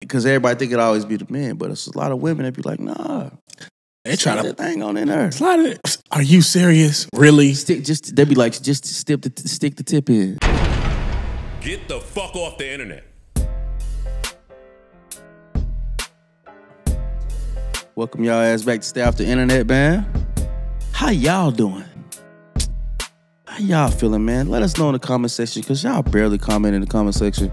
because everybody think it always be the men, but it's a lot of women that be like, nah. They try to that thing on in there. Slide it. Are you serious? Really? They be like, just stick the tip in. Get the fuck off the internet. Welcome y'all ass back to Stay Off the Internet, man. How y'all doing? How y'all feeling, man? Let us know in the comment section, because y'all barely comment in the comment section.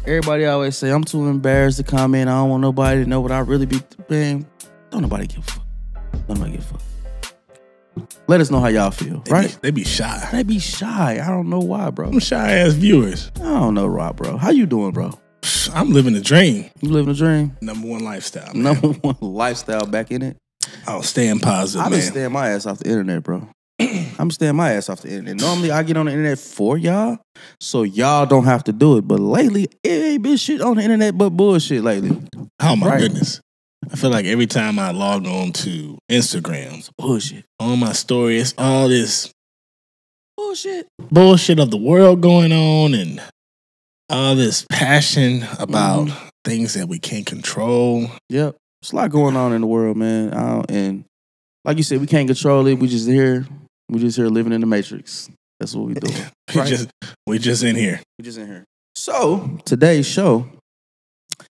Everybody always say, I'm too embarrassed to comment. I don't want nobody to know what I really be. Man, don't nobody give a fuck. Don't nobody give a fuck. Let us know how y'all feel, right? They be shy. They be shy. I don't know why, bro. Them shy-ass viewers. I don't know, Rob, bro. How you doing, bro? I'm living the dream. You living the dream? Number one lifestyle, man. Number one lifestyle back in it? Oh, staying positive, I've man. been staying my ass off the internet, bro. I'm staying my ass off the internet. Normally, I get on the internet for y'all, so y'all don't have to do it. But lately, it ain't been shit on the internet but bullshit lately. Oh, my goodness. I feel like every time I log on to Instagram, it's bullshit. On my story, it's all this bullshit of the world going on and all this passion about things that we can't control. Yep. There's a lot going on in the world, man. And like you said, we can't control it. We just here living in the Matrix. That's what we doing. we just in here. We just in here. So, today's show,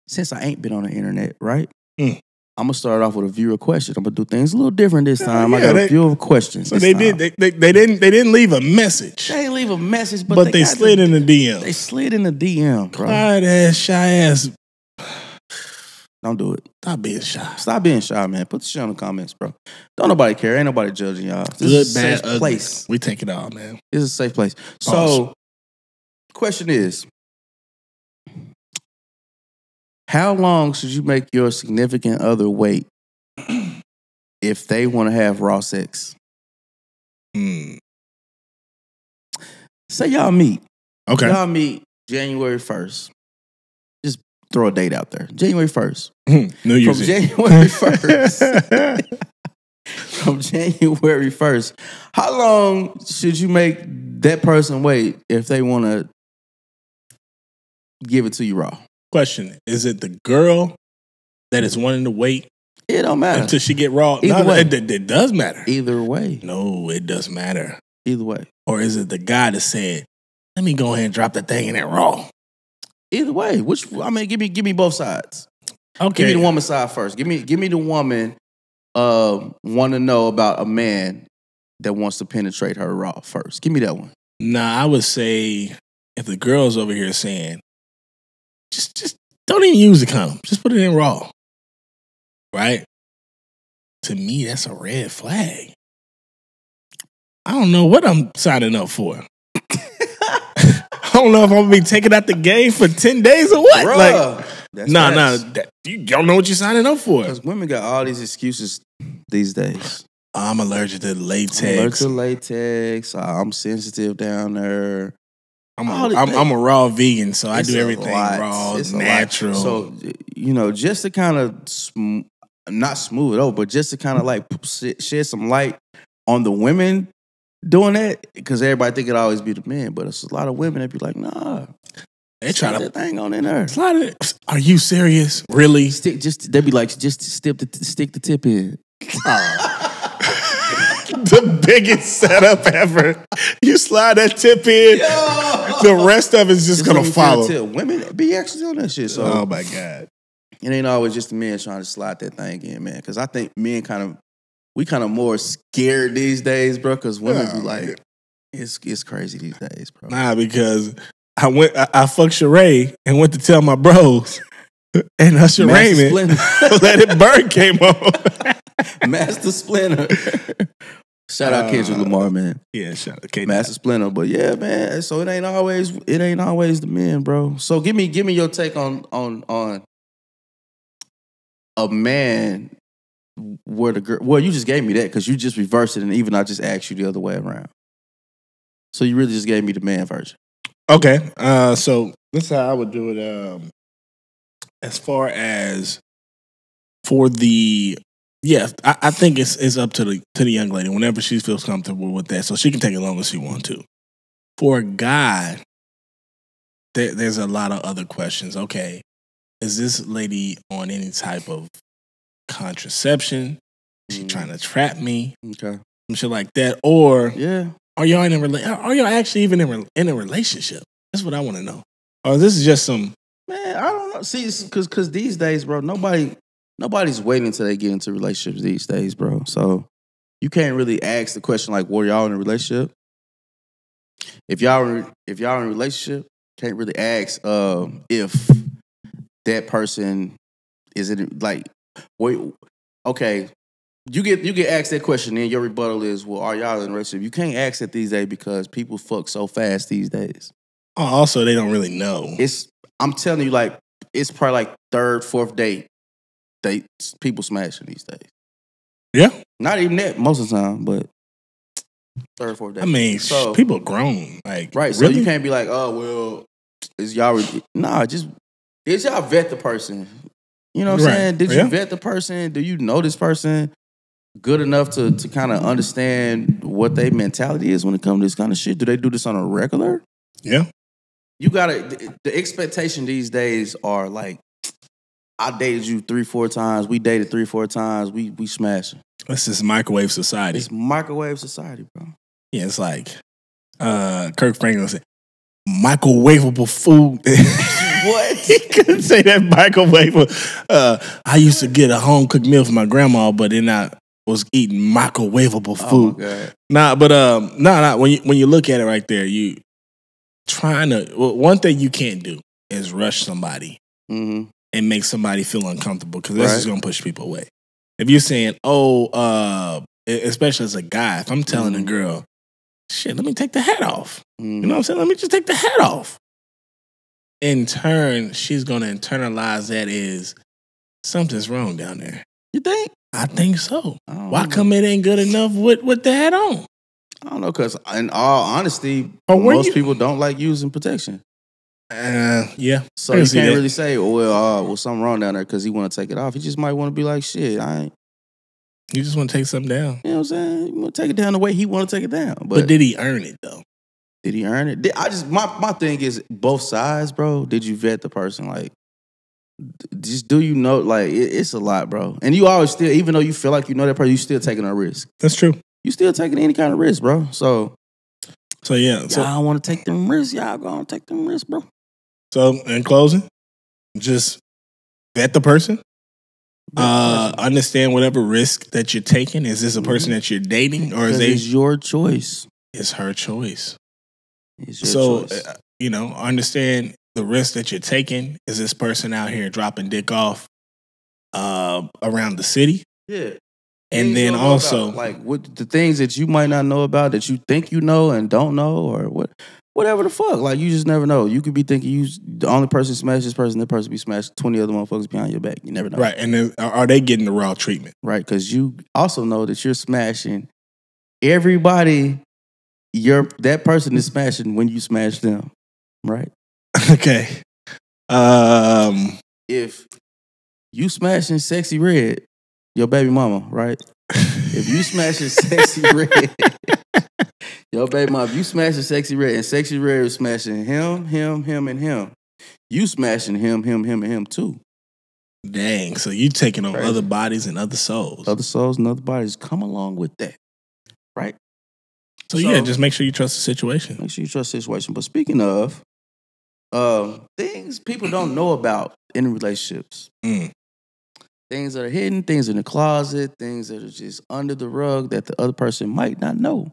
since I ain't been on the internet, right? I'm gonna start off with a viewer question. I'm gonna do things a little different this time. I got a viewer questions. So they didn't leave a message. They didn't leave a message, but they slid in the DM. They slid in the DM, bro. Quiet ass, shy ass. Don't do it. Stop being shy. Stop being shy, man. Put the shit in the comments, bro. Don't nobody care. Ain't nobody judging y'all. This is a safe place. We take it all, man. This is a safe place. So, question is, how long should you make your significant other wait if they want to have raw sex? Say y'all meet. Okay. Y'all meet January 1st. Just throw a date out there. January 1st. New Year's From January 1st. From January 1st. How long should you make that person wait if they want to give it to you raw? Question: is it the girl that is wanting to wait? It don't matter until she get raw. Either way. It does matter. Either way. No, it does matter. Either way. Or is it the guy that said, "Let me go ahead and drop that thing in that raw"? Either way. Give me both sides. Okay. Give me the woman side first. Give me the woman want to know about a man that wants to penetrate her raw first. Give me that one. Nah, I would say if the girl's over here saying, Just don't even use the condom. Just put it in raw. Right? To me, that's a red flag. I don't know what I'm signing up for. I don't know if I'm going to be taken out the game for 10 days or what. Bruh, you don't know what you're signing up for. Because women got all these excuses these days. I'm allergic to latex. I'm allergic to latex. I'm sensitive down there. I'm a raw vegan, so I do everything raw, natural. So, just to kind of not smooth it over, but just to kind of like shed some light on the women doing that, because everybody think it always be the men, but it's a lot of women that be like, nah. They try to that thing on in there. Are you serious? Really? They be like, just stick the tip in. The biggest setup ever. You slide that tip in, the rest of it's just going to follow. Women be actually on that shit. So, oh my God. It ain't always just the men trying to slide that thing in, man. Because I think men we kind of more scared these days, bro. Because women be like, it's crazy these days, bro. Nah, because I fucked Sheree and went to tell my bros, and Usher Raymond Let It Burn came on. Master Splinter. Shout out Kendrick Lamar, man. Yeah, shout out Kendrick. Master Splinter. But yeah, man. So it ain't always the men, bro. So give me your take on a man where the girl. Well, you just gave me that because you just reversed it, and even I just asked you the other way around. So you really just gave me the man version. Okay. So this is how I would do it. As far as for the. Yeah, I think it's up to the young lady whenever she feels comfortable with that, so she can take it long as she wants to. For a guy, there's a lot of other questions. Okay, is this lady on any type of contraception? She trying to trap me? Okay. Some shit like that. Or Yeah. are y'all are y'all actually even in a relationship? That's what I want to know. Or this is just some... Man, I don't know. See, because these days, bro, nobody's waiting until they get into relationships these days, bro. So you can't really ask the question like, were y'all in a relationship? If y'all in a relationship, can't really ask if that person is it like wait, okay. You get asked that question, and your rebuttal is, well, are y'all in a relationship? You can't ask that these days because people fuck so fast these days. Oh, also, they don't really know. I'm telling you, like, it's probably like third, fourth date. People smashing these days. Yeah. Not even that most of the time, but third, fourth date. I mean, so, people grown. Like, right. Really? So you can't be like, oh, well, is y'all... Nah, just... Did y'all vet the person? You know what I'm saying? Did you vet the person? Do you know this person good enough to kind of understand what their mentality is when it comes to this kind of shit? Do they do this on a regular? Yeah. You gotta... The expectation these days are like, I dated you 3-4 times. We dated 3-4 times. We smashing. It's this microwave society. It's microwave society, bro. Yeah, it's like Kirk Franklin said, microwavable food. What? He couldn't say that microwavable. I used to get a home cooked meal from my grandma, but then I was eating microwavable food. Oh my God. Nah, but when you look at it right there, you trying to... Well, one thing you can't do is rush somebody and make somebody feel uncomfortable, because that's just gonna push people away. If you're saying, especially as a guy, if I'm telling a girl, shit, let me take the hat off. You know what I'm saying? Let me just take the hat off. In turn, she's gonna internalize that as something's wrong down there. You think? I think so. Why come it ain't good enough with the hat on? I don't know, because in all honesty, Oh, most people don't like using protection. Yeah. So you can't really say, well, something wrong down there because he want to take it off. He just might want to be like, shit, You just want to take something down. You know what I'm saying? You want to take it down the way he want to take it down. But did he earn it, though? Did he earn it? My thing is both sides, bro. Did you vet the person? Like, just do you know? Like, it's a lot, bro. And you always still, even though you feel like you know that person, you still taking a risk. That's true. You still taking any kind of risk, bro. So yeah. Y'all want to take them risks. Y'all gonna take them risks, bro. So, in closing, just vet the person. Understand whatever risk that you're taking. Is this a person that you're dating, or is it's your choice? It's her choice. It's your choice. Understand the risk that you're taking. Is this person out here dropping dick off around the city? Yeah. And then also, like, what the things that you might not know about that you think you know and don't know, or whatever the fuck. Like, you just never know. You could be thinking you the only person smash this person, that person be smashed 20 other motherfuckers behind your back. You never know. Right. And then are they getting the raw treatment? Right. Because you also know that you're smashing everybody. That person is smashing when you smash them. Right. Okay. If you smashing Sexy Red, your baby mama, right? If you smashing Sexy Red, your baby mama, if you smashing Sexy Red and Sexy Red is smashing him, and him, you smashing him, and him too. Dang. So you taking on other bodies and other souls. Other souls and other bodies come along with that. Right? So yeah, just make sure you trust the situation. Make sure you trust the situation. But speaking of things people don't know about in relationships. Things that are hidden, things in the closet, things that are just under the rug that the other person might not know.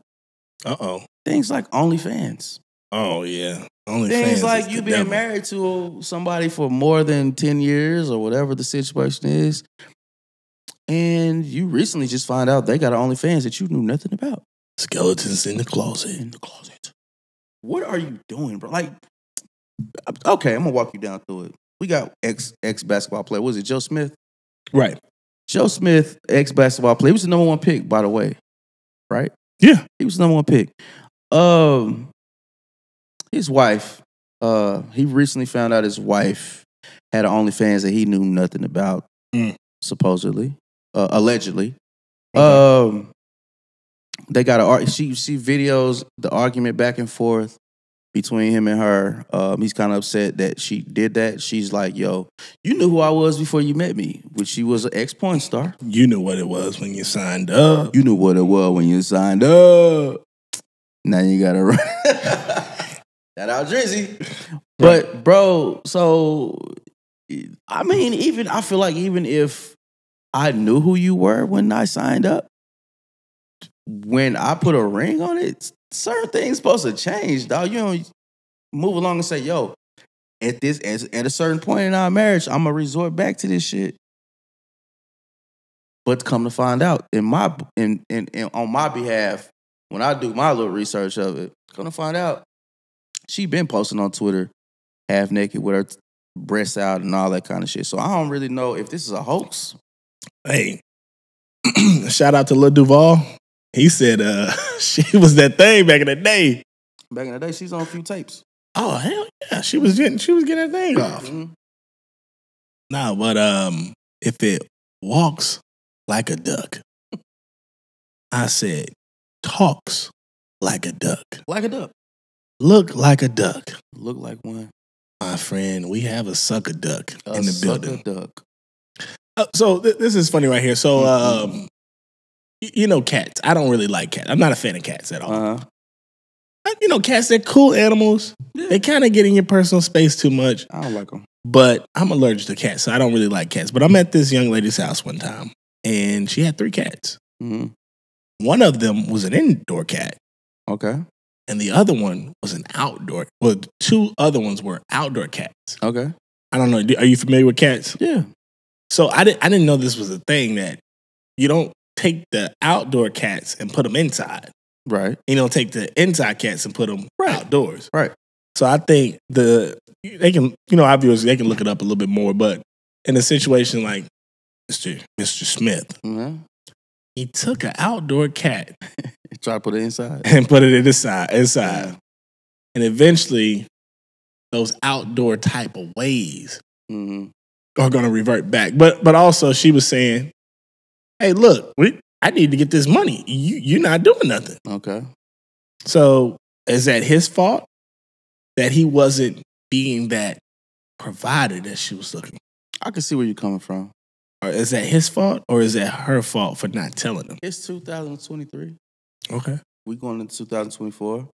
Uh-oh. Things like OnlyFans. Oh, yeah. OnlyFans. Things like you being married to somebody for more than 10 years or whatever the situation is. And you recently just found out they got an OnlyFans that you knew nothing about. Skeletons in the closet. In the closet. What are you doing, bro? Like, okay, I'm going to walk you down through it. We got ex-basketball player. Was it Joe Smith? Right. Joe Smith, ex-basketball player. He was the number one pick, by the way. Right? Yeah. He was the number one pick. His wife, he recently found out his wife had an OnlyFans that he knew nothing about, supposedly, allegedly. Okay. They got she videos, the argument back and forth. between him and her. He's kind of upset that she did that. She's like, yo, you knew who I was before you met me, which she was an ex-porn star. You knew what it was when you signed up. You knew what it was when you signed up. Now you gotta run. Shout out Drizzy. But bro, so I mean, I feel like even if I knew who you were when I signed up, when I put a ring on it, certain things supposed to change, dog. You don't move along and say, yo, at a certain point in our marriage, I'm gonna resort back to this shit. But come to find out, on my behalf, when I do my little research of it, come to find out, she been posting on Twitter half naked with her breasts out and all that kind of shit. So I don't really know if this is a hoax. Hey, shout out to Lil Duval. He said she was that thing back in the day. Back in the day, she's on a few tapes. Oh, hell yeah. She was getting that thing off. Mm-hmm. Nah, but if it walks like a duck, I said talks like a duck. Like a duck. Look like a duck. Look like one. My friend, we have a sucker duck in the building. Duck. So this is funny right here. So, you know cats. I don't really like cats. I'm not a fan of cats at all. Uh-huh. You know, cats, they're cool animals. Yeah. They kind of get in your personal space too much. I don't like them. But I'm allergic to cats, so I don't really like cats. But I'm at this young lady's house one time, and she had 3 cats. Mm-hmm. One of them was an indoor cat. Okay. And the other one was an outdoor. Well, 2 other ones were outdoor cats. Okay. I don't know. Are you familiar with cats? Yeah. So I didn't know this was a thing, that you don't take the outdoor cats and put them inside. Right. You don't take the inside cats and put them outdoors. Right. So I think they can, our viewers, they can look it up a little bit more. But in a situation like Mr. Smith, mm-hmm. he took an outdoor cat, tried to put it inside, and put it inside. Yeah. And eventually, those outdoor type of ways mm-hmm. are going to revert back. But also, she was saying, "Hey, look, I need to get this money. You're not doing nothing." Okay. So is that his fault that he wasn't being that provider that she was looking? I can see where you're coming from. Or is that his fault, or is that her fault for not telling him? It's 2023. Okay. We going into 2024.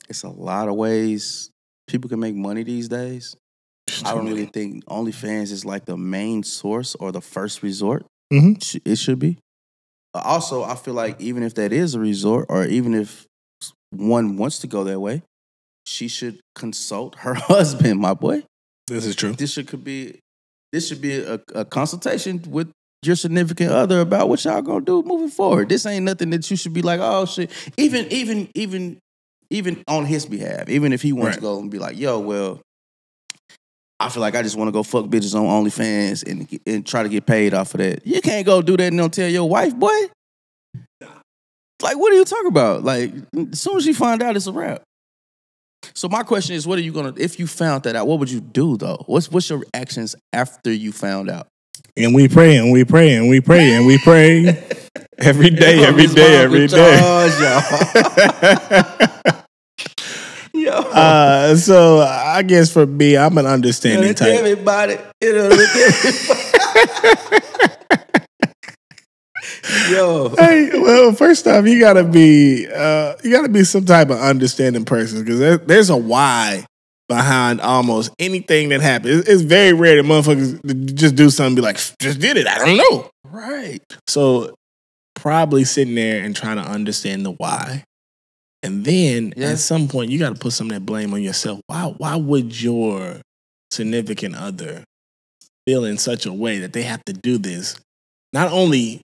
It's a lot of ways people can make money these days. I don't really think OnlyFans is like the main source or the first resort. Mm-hmm. It should be. Also, I feel like even if that is a resort, or even if one wants to go that way, she should consult her husband, my boy. This is true. This should be a consultation with your significant other about what y'all gonna do moving forward. This ain't nothing that you should be like, oh shit. Even on his behalf, even if he wants to go and be like, yo, well, I feel like I just want to go fuck bitches on OnlyFans and try to get paid off of that. You can't go do that and don't tell your wife, boy. Like, what are you talking about? Like, as soon as you find out, it's a wrap. So my question is, what are you gonna? If you found that out, what would you do though? What's your actions after you found out? And we pray and we pray and we pray and we pray every day, every day, every day. Yo. So I guess for me, I'm an understanding type. Everybody. Yo. Hey, well, first off, you gotta be some type of understanding person, because there's a why behind almost anything that happens. It's very rare that motherfuckers just do something and be like, just did it. I don't know. Right. So probably sitting there and trying to understand the why. And then at some point, you got to put some of that blame on yourself. Why would your significant other feel in such a way that they have to do this? Not only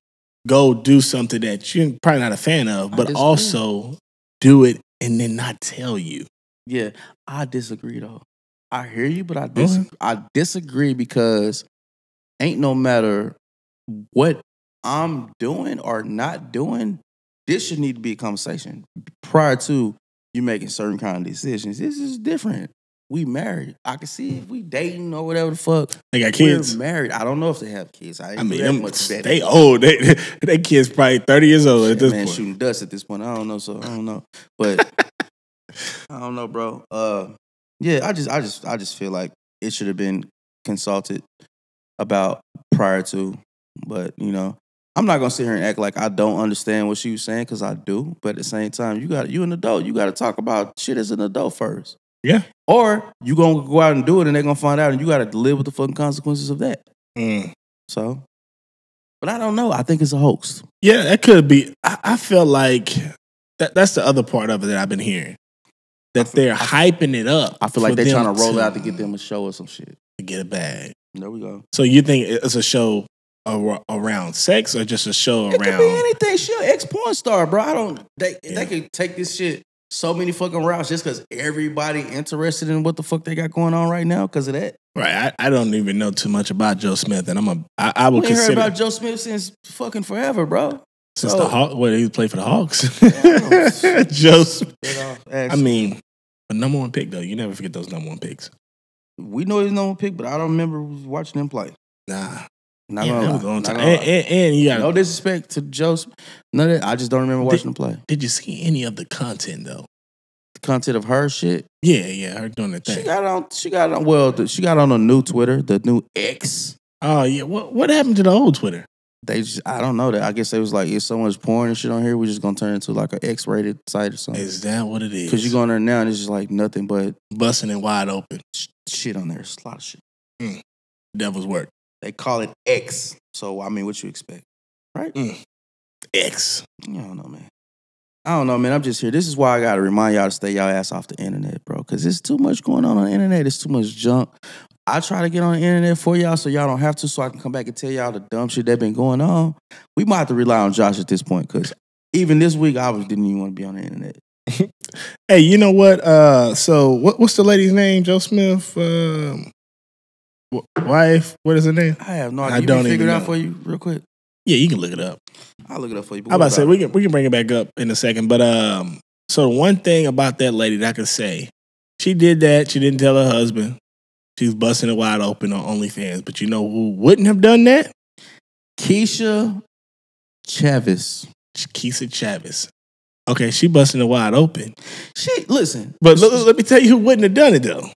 go do something that you're probably not a fan of, but also do it and then not tell you. Yeah, I disagree though. I hear you, but I disagree because ain't no matter what I'm doing or not doing, this should need to be a conversation prior to you making certain kind of decisions. This is different. We married. I can see if we dating or whatever the fuck. They got kids. We're married. I don't know if they have kids. I mean, they old. They kids probably 30 years old at this point. Shooting dust at this point. I don't know. So I don't know. But I don't know, bro. Yeah, I just feel like it should have been consulted about prior to, but I'm not gonna sit here and act like I don't understand what she was saying because I do. But at the same time, you an adult, you got to talk about shit as an adult first. Yeah. Or you gonna go out and do it, and they're gonna find out, and you got to live with the fucking consequences of that. So, but I don't know. I think it's a hoax. Yeah, that could be. I feel like that's the other part of it that I've been hearing. That they're hyping it up. I feel like they're trying to roll it out to get them a show or some shit. To get a bag. There we go. So you think it's a show around sex or just a show around? It could be anything. She an ex-porn star, bro. They could take this shit so many fucking routes just because everybody interested in what the fuck they got going on right now because of that. Right. I don't even know too much about Joe Smith, and I would consider. Heard about Joe Smith since fucking forever, bro. Since the Hawks, he played for the Hawks. Joe Smith. I mean, a number one pick though. You never forget those number one picks. We know he's number one pick, but I don't remember watching him play. Nah. Not gonna lie. And you got no disrespect to Joe Smith. None of that. I just don't remember watching him play. Did you see any of the content though? The content of her shit? Yeah, her doing the thing. She got on. Well, she got on a new Twitter, the new X. Oh yeah. What happened to the old Twitter? I don't know that. I guess they was like, if someone's porn and shit on here, we're just gonna turn it into like an X-rated site or something. Is that what it is? Because you go on there now and it's just like nothing but busting it wide open. Shit on there. It's a lot of shit. Devil's work. They call it X. So I mean, what you expect, right? X. I don't know, man. I don't know, man. I'm just here. This is why I gotta remind y'all to stay y'all ass off the internet, bro. Because there's too much going on the internet. It's too much junk. I try to get on the internet for y'all so y'all don't have to, so I can come back and tell y'all the dumb shit that been going on. We might have to rely on Josh at this point because even this week I didn't even want to be on the internet. Hey, you know what? So what's the lady's name? Joe Smith, wife. What is her name? I have no idea. I don't figure it out for you real quick. Yeah, you can look it up. I'll look it up for you. I'm about to say we can bring it back up in a second. But so one thing about that lady that I can say, she did that. She didn't tell her husband. She's busting it wide open on OnlyFans. But you know who wouldn't have done that? Keisha Chavez. Okay, she busting it wide open. Listen. But let me tell you who wouldn't have done it, though.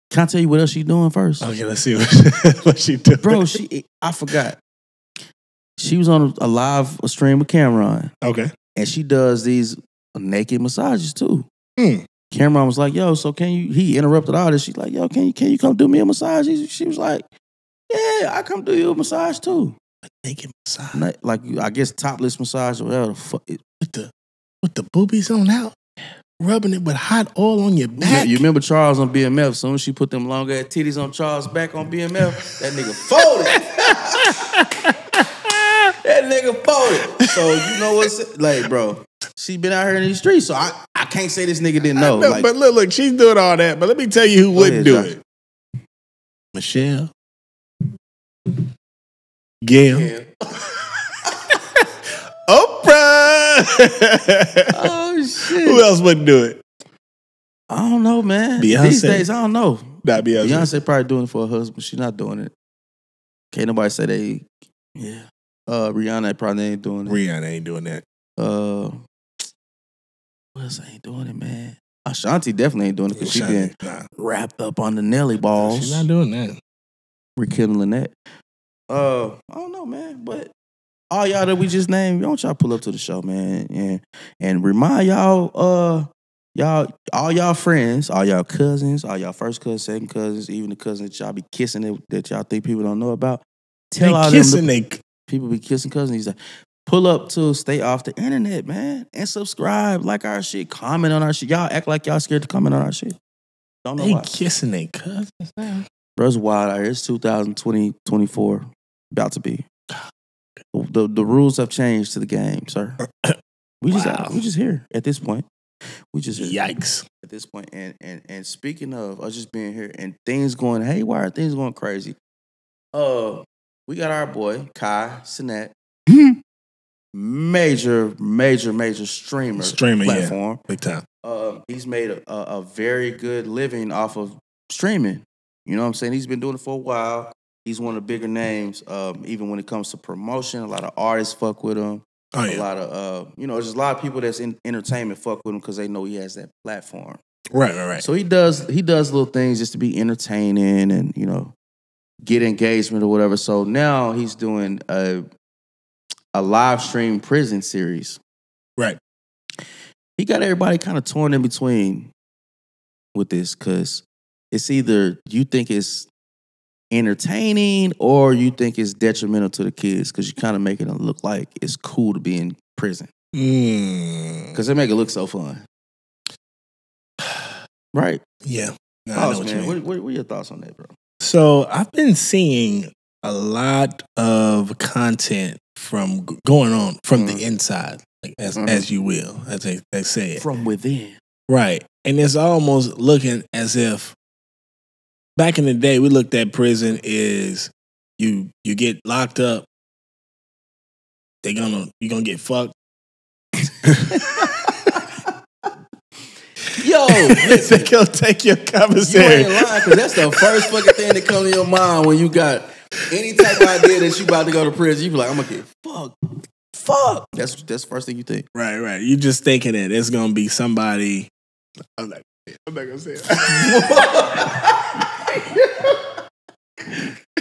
Can I tell you what else she's doing first? Okay, let's see what she doing. Bro, I forgot. She was on a live stream with Cameron. Okay. And she does these naked massages, too. Cameron was like, yo, so can you, he interrupted all this. She's like, yo, can you come do me a massage? She was like, yeah, I come do you a massage too. A naked massage? Like, I guess topless massage or whatever the fuck. With the boobies on out? Rubbing it with hot oil on your back? You remember Charles on BMF? As soon as she put them long ass titties on Charles' back on BMF, that nigga folded. That nigga folded. So you know what's like, bro? She been out here in these streets, so I can't say this nigga didn't know. Like, but look, she's doing all that. But let me tell you who wouldn't do it. Michelle. Gail. Oprah. Oh shit. Who else wouldn't do it? I don't know, man. Beyonce. These days, I don't know. Not Beyonce. Beyonce probably doing it for her husband. She's not doing it. Can't nobody say they. Yeah. Rihanna probably ain't doing it. Rihanna ain't doing that. Who else ain't doing it, man? Ashanti definitely ain't doing it because she been wrapped up on the Nelly balls. She's not doing that. Rekindling that. I don't know, man. But all y'all that we just named, don't y'all pull up to the show, man, and remind y'all, all y'all friends, all y'all cousins, all y'all first cousins, second cousins, even the cousins that y'all be kissing that y'all think people don't know about. Tell all them people be kissing cousins. Pull up to Stay Off the Internet, man, and subscribe, like our shit, comment on our shit. Y'all act like y'all scared to comment on our shit. Don't know why. Kissing their cousins now. Bro, it's wild out here. It's 2020, 24, about to be. The rules have changed to the game, sir. We just here at this point. We just here. Yikes. At this point. And speaking of us just being here and things going haywire, things going crazy. We got our boy, Kai Cenat. Major streamer platform. Yeah. Big time. He's made a very good living off of streaming. You know what I'm saying? He's been doing it for a while. He's one of the bigger names, even when it comes to promotion. A lot of artists fuck with him. Oh, yeah. A lot of, there's a lot of people that's in entertainment fuck with him because they know he has that platform. Right. So he does little things just to be entertaining and, you know, get engagement or whatever. So now he's doing a live stream prison series. Right. He got everybody kind of torn in between with this because it's either you think it's entertaining or you think it's detrimental to the kids because you're kind of making it look like it's cool to be in prison. Because they make it look so fun. Right? Yeah. No, I know Thoughts, what you man. mean. What are your thoughts on that, bro? So I've been seeing a lot of content from going on from the inside, like as you will, as they say it. From within. Right. And it's almost looking as if back in the day we looked at prison is you get locked up, you're gonna get fucked. Yo, listen, They gonna take your you commissary. ain't lying because that's the first fucking thing that comes to your mind when you got any type of idea that you about to go to prison. You be like, I'm gonna get fucked. Fuck. That's the first thing you think. Right. You just thinking that it's gonna be somebody. I'm not gonna say it.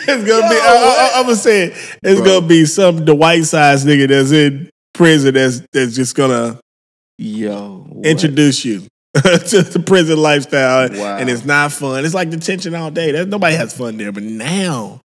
It's gonna be. I'm gonna say it. It's gonna be the white size nigga that's in prison that's just gonna introduce you to the prison lifestyle. Wow. And it's not fun. It's like detention all day. Nobody has fun there. But now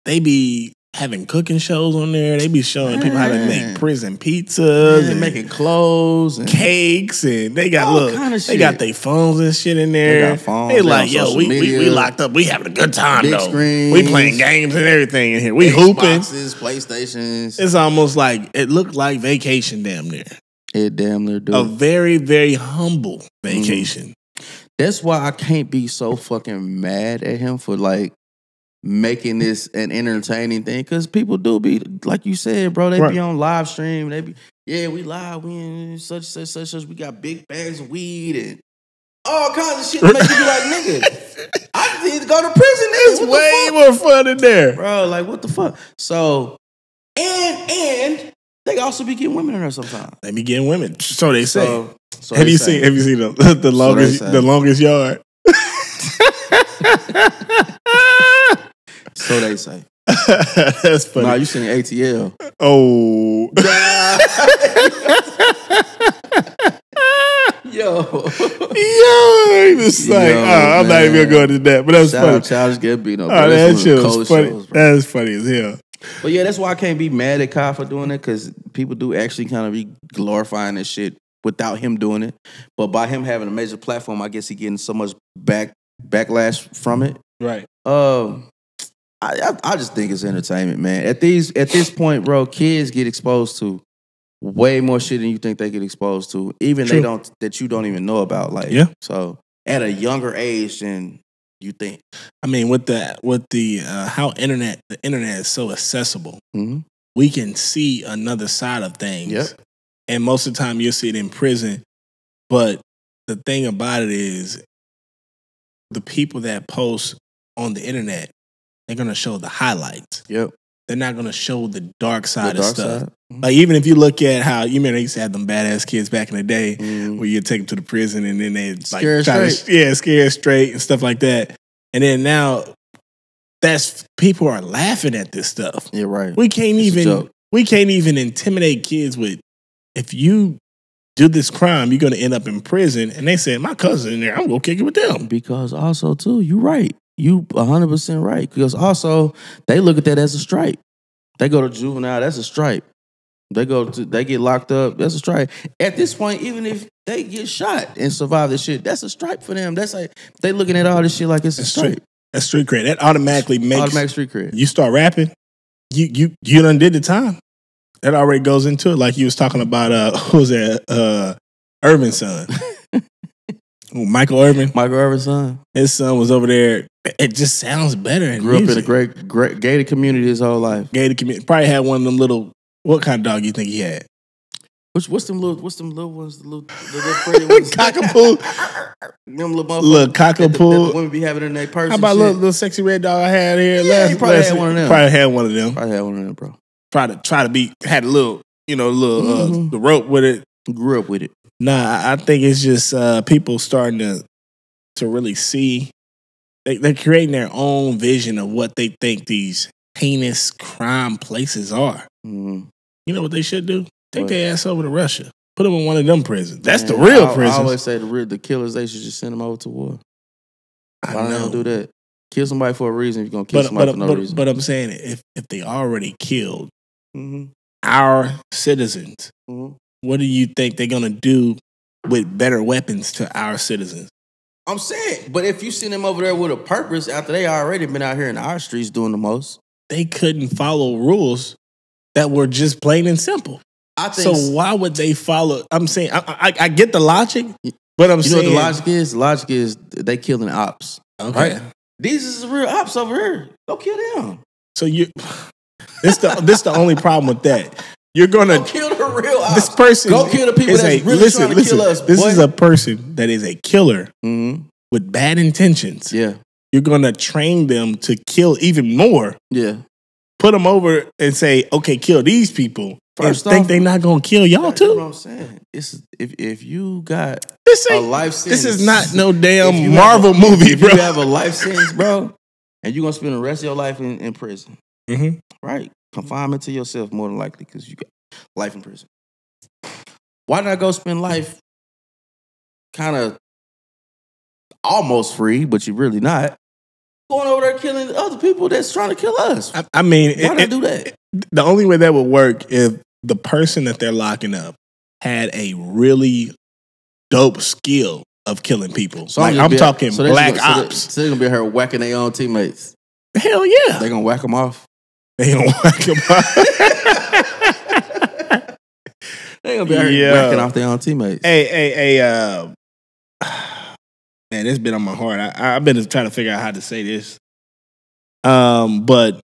they be having cooking shows on there. They be showing people how to make prison pizzas and making clothes and cakes, and they got all kind of shit. They got their phones and shit in there. They got phones. They They like, on yo, social we media. locked up. We having a good time Big though. screens. We playing games and everything in here. We hooping. Xboxes, PlayStations. It's almost like it looked like vacation damn near. It damn near do. A very, very humble vacation. That's why I can't be so fucking mad at him for like making this an entertaining thing. Because people do be, like you said, bro, they be on live stream. They be, we live, we in such. We got big bags of weed and all kinds of shit to make you be like, nigga, I just need to go to prison. It's way more fun in there. Bro, like, what the fuck? So, and they also be getting women in there sometimes. They be getting women. So they say. So have they you say. seen the longest yard? So they say. That's funny. Nah, you seen ATL. Oh. Yo, he was like, I'm not even gonna go into that, but that was Shout funny. out Childish Gambino. Oh, Bro. that That's shit one of the was coldest funny. shows, bro. That is funny as hell. But yeah, that's why I can't be mad at Kyle for doing it because people do actually kind of be glorifying this shit without him doing it. But by him having a major platform, I guess he getting so much backlash from it. Right. I just think it's entertainment, man. At this point, bro, kids get exposed to way more shit than you think they get exposed to, even True. that you don't even know about. Like, so at a younger age than you think. I mean, with the how the internet is so accessible, we can see another side of things. Yep. And most of the time, you'll see it in prison. But the thing about it is, the people that post on the internet, they're gonna show the highlights. Yep. They're not gonna show the dark side The of dark stuff. side. Like, even if you look at how, you remember they used to have them badass kids back in the day where you'd take them to the prison and then they'd like scare straight and stuff like that. And then now people are laughing at this stuff. Yeah, right. We can't even intimidate kids with, if you do this crime, you're gonna end up in prison. And they said, my cousin in there, I'm gonna kick it with them. Because also too, you're right. You 100% right. Because also they look at that as a stripe. They go to juvenile, that's a stripe. They get locked up, that's a stripe. At this point, even if they get shot and survive this shit, that's a stripe for them. That's like they looking at all this shit like it's a stripe. That's street cred. That automatically makes automatic street cred. You start rapping, you done did the time. That already goes into it. Like you was talking about who was that? Irvin's son. Michael Irvin. Michael Irvin's son. His son was over there. It just sounds better in Grew music. up in a great gated community his whole life. Gated community. Probably had one of them little. What kind of dog you think he had? What's them little ones? The little pretty ones. Cockapoo. Them little motherfuckers. Little cockapoo. The women be having in their purse. How about little sexy red dog I had here? Yeah, he probably had one of them. Probably had one of them. Probably had one of them, bro. Try to be, had a little, the rope with it. Grew up with it. Nah, I think it's just people starting to to really see. They're creating their own vision of what they think these heinous crime places are. Mm-hmm. You know what they should do? Take What? their ass over to Russia. Put them in one of them prisons. That's Man, the real I prison. always say the killers, they should just send them over to war. I Why know. don't they do that? Kill somebody for a reason if you're going to kill somebody for no reason. But I'm saying if they already killed Mm-hmm. our citizens, Mm-hmm. what do you think they're going to do with better weapons to our citizens? I'm saying, but if you send them over there with a purpose after they already been out here in our streets doing the most. They couldn't follow rules that were just plain and simple. I think So why would they follow? I'm saying, I get the logic, but I'm you saying. know what the logic is? The logic is they killing ops. Okay. Right? These is real ops over here. Go kill them. So this the only problem with that. You're gonna Go kill the real ops. this person. Go kill the people that's really trying to kill us. This boy. is a person that is a killer Mm-hmm. with bad intentions. Yeah. You're gonna train them to kill even more. Yeah. Put them over and say, okay, kill these people. First and think off, they're not gonna kill y'all That's what too. I'm saying. It's if you got This a ain't life sentence. This is not no if damn you Marvel have a, movie, if bro. you have a life sentence, bro, and you're gonna spend the rest of your life in prison, Mhm. right? Confinement to yourself more than likely because you got life in prison. Why not go spend life kind of almost free, but you're really not? Going over there killing other people that's trying to kill us. I mean, Why not do that? The only way that would work if the person that they're locking up had a really dope skill of killing people. So like I'm talking black ops. So they're gonna be her whacking their own teammates. Hell yeah, They're gonna whack them off. they gonna whack them off. They're gonna be out here whacking off their own teammates. Hey, man, it's been on my heart. I've been trying to figure out how to say this. But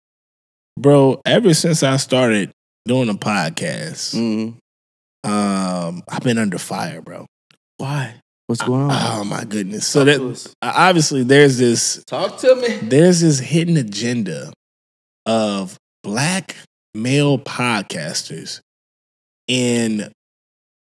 bro, ever since I started doing a podcast, Mm-hmm. I've been under fire, bro. Why? What's going on? Oh my goodness! So Talk to that us. obviously there's this Talk to me. there's this hidden agenda of black male podcasters, and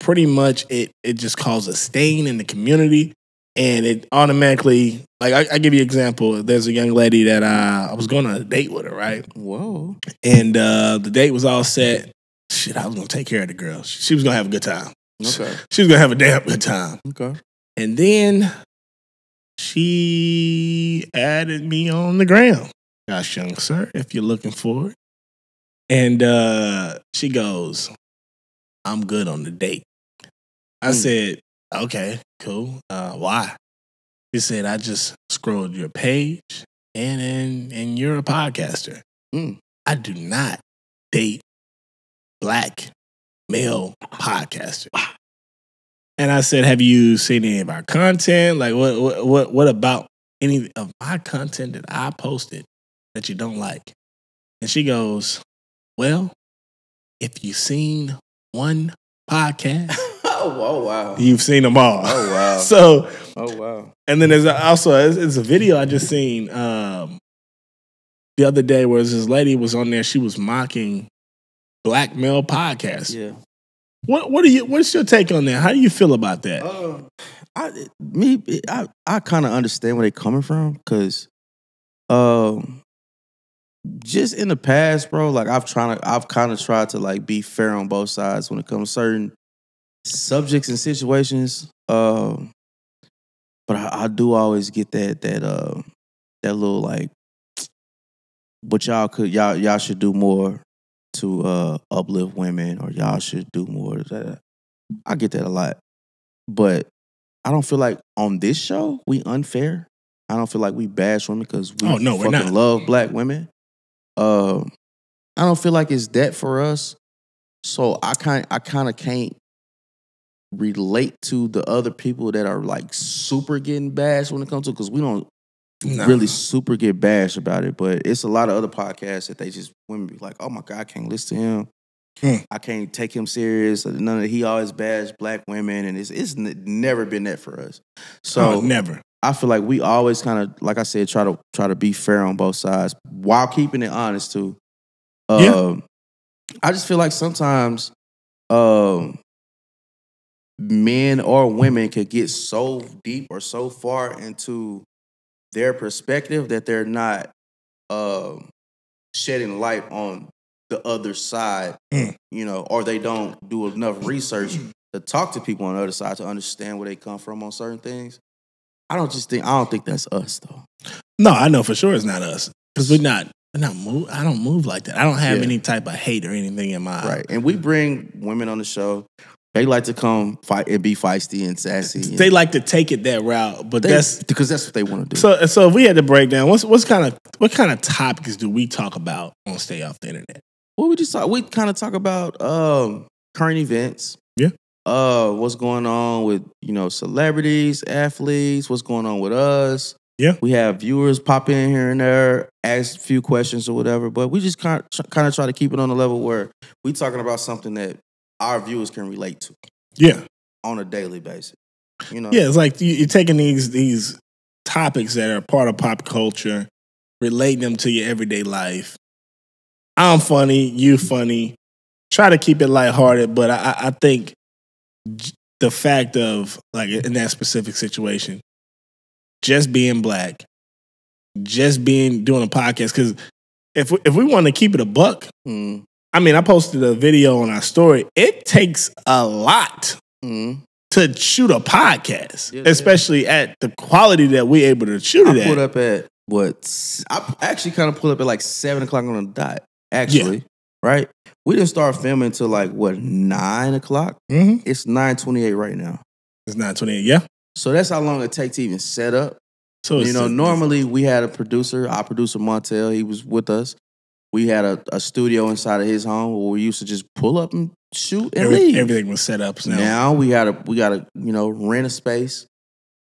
pretty much it just caused a stain in the community, and it automatically, like I give you an example. There's a young lady that I was going on a date with her, right? Whoa. And the date was all set. Shit, I was gonna take care of the girl. She was gonna have a good time. Okay. She was gonna have a damn good time. Okay. And then she added me on the gram. Gosh, young sir, if you're looking for it. And she goes, I'm good on the date. I said, okay, cool. Why? She said, I just scrolled your page and you're a podcaster. I do not date black male podcasters. And I said, have you seen any of our content? Like, what about any of my content that I posted that you don't like? And she goes, well, if you've seen one podcast, Oh wow. you've seen them all. Oh wow. So, Oh wow. and then there's also, it's a video I just seen the other day where this lady was on there. She was mocking black male podcasts. Yeah. What's your take on that? How do you feel about that? I kind of understand where they're coming from because, just in the past, bro, like I've kind of tried to like be fair on both sides when it comes to certain subjects and situations. But I do always get that little like, but y'all should do more to uplift women, or y'all should do more of that. I get that a lot. But I don't feel like on this show we unfair. I don't feel like we bash women because we we're not. love black women. I don't feel like it's that for us. So I kind of can't relate to the other people that are like super getting bashed when it comes to, because we don't really super get bashed about it. But it's a lot of other podcasts that they just women be like, oh my God, I can't listen to him. I can't take him serious. None of he always bashed black women, and it's never been that for us. So never. I feel like we always kind of, like I said, try to be fair on both sides while keeping it honest too. I just feel like sometimes men or women could get so deep or so far into their perspective that they're not shedding light on the other side, you know, or they don't do enough research to talk to people on the other side to understand where they come from on certain things. I don't think that's us though. No, I know for sure it's not us because I don't move like that. I don't have any type of hate or anything in my right. And we bring women on the show. They like to come fight and be feisty and sassy. They like to take it that route, but that's because that's what they want to do. So if we had to break down, what kind of topics do we talk about on Stay Off the Internet? Well, we kind of talk about current events. Yeah. What's going on with, you know, celebrities, athletes, what's going on with us. Yeah. We have viewers pop in here and there, ask a few questions or whatever, but we just kind of try to keep it on a level where we talking about something that our viewers can relate to. Yeah. On a daily basis. You know? Yeah, it's like you're taking these topics that are part of pop culture, relating them to your everyday life. I'm funny, you funny. Try to keep it lighthearted, but I think the fact of, like, in that specific situation, just being black, doing a podcast, because if we want to keep it a buck, I mean, I posted a video on our story. It takes a lot to shoot a podcast, especially at the quality that we're able to shoot it at. I put up at I actually kind of pulled up at like 7 o'clock on the dot, actually, right? We didn't start filming until like, 9 o'clock? It's 9:28 right now. It's 9:28, yeah. So that's how long it takes to even set up. So you know, normally we had a producer, our producer Montel, he was with us. We had a studio inside of his home where we used to just pull up and shoot and leave. Everything was set up. Now we gotta rent a space.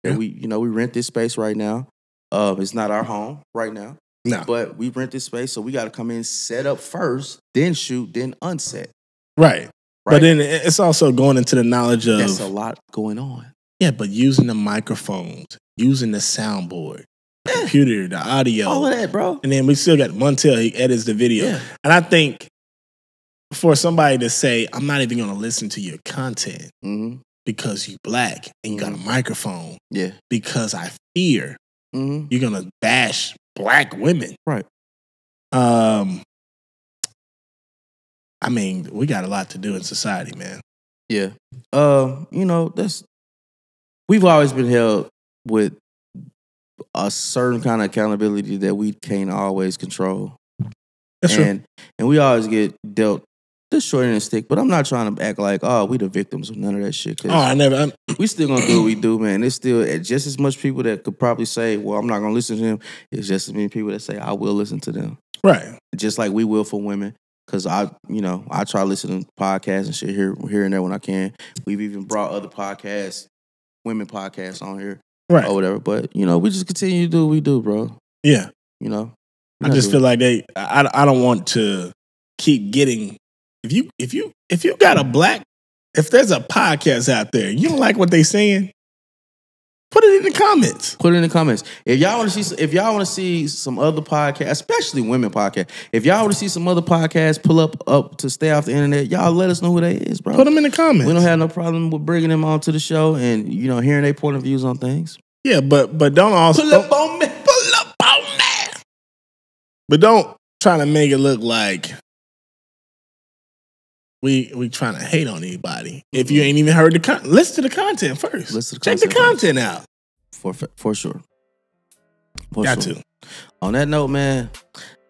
And we rent this space right now. It's not our home right now. No. But we rent this space, so we gotta come in, set up first, then shoot, then unset. Right. But then it's also going into the knowledge of that's a lot going on. Yeah, but using the microphones, using the soundboard, the computer, the audio. All of that, bro. And then we still got Montel, he edits the video. Yeah. And I think for somebody to say, I'm not even going to listen to your content because you black and you got a microphone. Yeah. Because I fear you're going to bash black women. Right. I mean, we got a lot to do in society, man. Yeah. We've always been held with a certain kind of accountability that we can't always control. That's true. And we always get dealt the short end of the stick, but I'm not trying to act like, we the victims of none of that shit. We still gonna do what we do, man. There's still just as much people that could probably say, well, I'm not gonna listen to him. It's just as many people that say, I will listen to them. Right. Just like we will for women. Because I try listening to podcasts and shit here and there when I can. We've even brought other podcasts, women podcasts on here. Right. Or whatever. But, we just continue to do what we do, bro. Yeah. I just feel like I don't want to keep getting, if you got if there's a podcast out there, you don't like what they saying, put it in the comments. If y'all want to see some other podcasts, especially women podcasts, if y'all want to see some other podcasts pull up to Stay Off the Internet, y'all let us know who they is, bro. Put them in the comments. We don't have no problem with bringing them onto the show and hearing their point of views on things. Yeah, but don't also pull up on me. But don't try to make it look like we trying to hate on anybody. If you ain't even heard listen to the content first. Check the content out. For sure. Got to. On that note, man,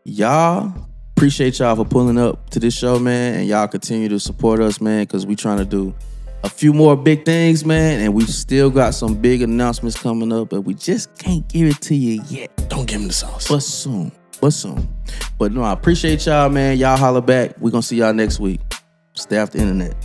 y'all, appreciate y'all for pulling up to this show, man, and y'all continue to support us, man, because we trying to do a few more big things, man, and we still got some big announcements coming up, but we just can't give it to you yet. Don't give them the sauce. But soon. But no, I appreciate y'all, man. Y'all holler back. We're going to see y'all next week. Stay Off the Internet.